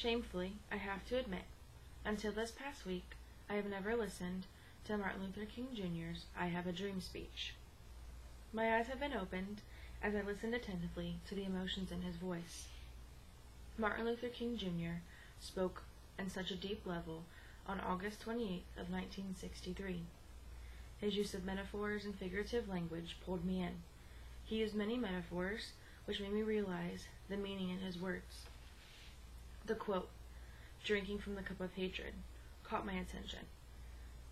Shamefully, I have to admit, until this past week, I have never listened to Martin Luther King Jr.'s I Have a Dream speech. My eyes have been opened as I listened attentively to the emotions in his voice. Martin Luther King Jr. spoke on such a deep level on August 28th of 1963. His use of metaphors and figurative language pulled me in. He used many metaphors, which made me realize the meaning in his words. The quote, "drinking from the cup of hatred," caught my attention.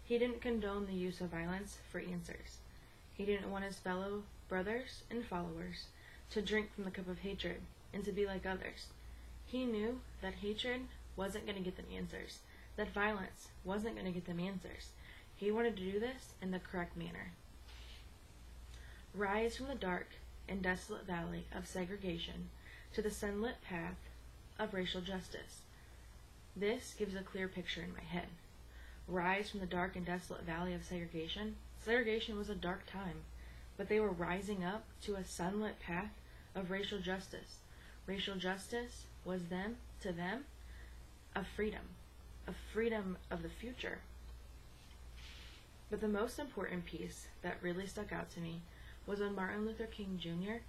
He didn't condone the use of violence for answers. He didn't want his fellow brothers and followers to drink from the cup of hatred and to be like others. He knew that hatred wasn't going to get them answers, that violence wasn't going to get them answers. He wanted to do this in the correct manner. Rise from the dark and desolate valley of segregation to the sunlit path of racial justice. This gives a clear picture in my head. Rise from the dark and desolate valley of segregation. Segregation was a dark time, but they were rising up to a sunlit path of racial justice. Racial justice was to them, a freedom of the future. But the most important piece that really stuck out to me was when Martin Luther King Jr.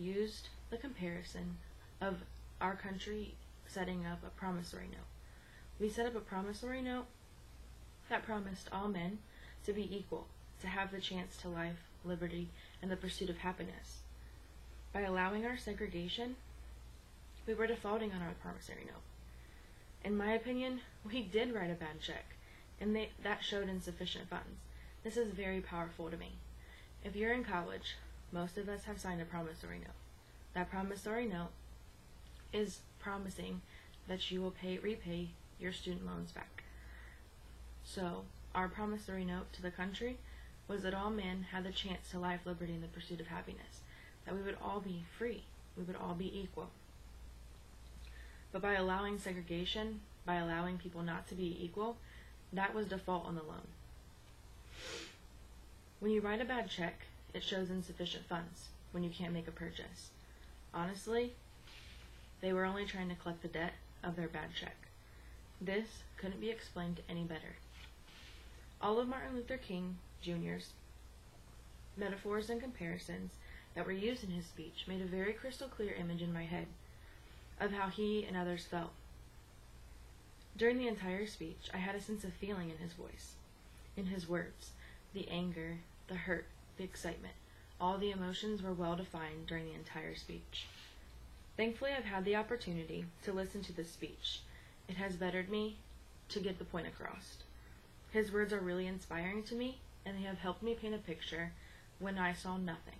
used the comparison of our country setting up a promissory note. We set up a promissory note that promised all men to be equal, to have the chance to life, liberty, and the pursuit of happiness. By allowing our segregation, we were defaulting on our promissory note. In my opinion, we did write a bad check, and that showed insufficient funds. This is very powerful to me. If you're in college, most of us have signed a promissory note. That promissory note is promising that you will repay your student loans back. So, our promissory note to the country was that all men had the chance to life, liberty, and the pursuit of happiness. That we would all be free. We would all be equal. But by allowing segregation, by allowing people not to be equal, that was default on the loan. When you write a bad check, it shows insufficient funds when you can't make a purchase. Honestly, they were only trying to collect the debt of their bad check. This couldn't be explained any better. All of Martin Luther King Jr.'s metaphors and comparisons that were used in his speech made a very crystal clear image in my head of how he and others felt. During the entire speech, I had a sense of feeling in his voice, in his words, the anger, the hurt, the excitement. All the emotions were well defined during the entire speech. Thankfully, I've had the opportunity to listen to this speech. It has bettered me to get the point across. His words are really inspiring to me, and they have helped me paint a picture when I saw nothing.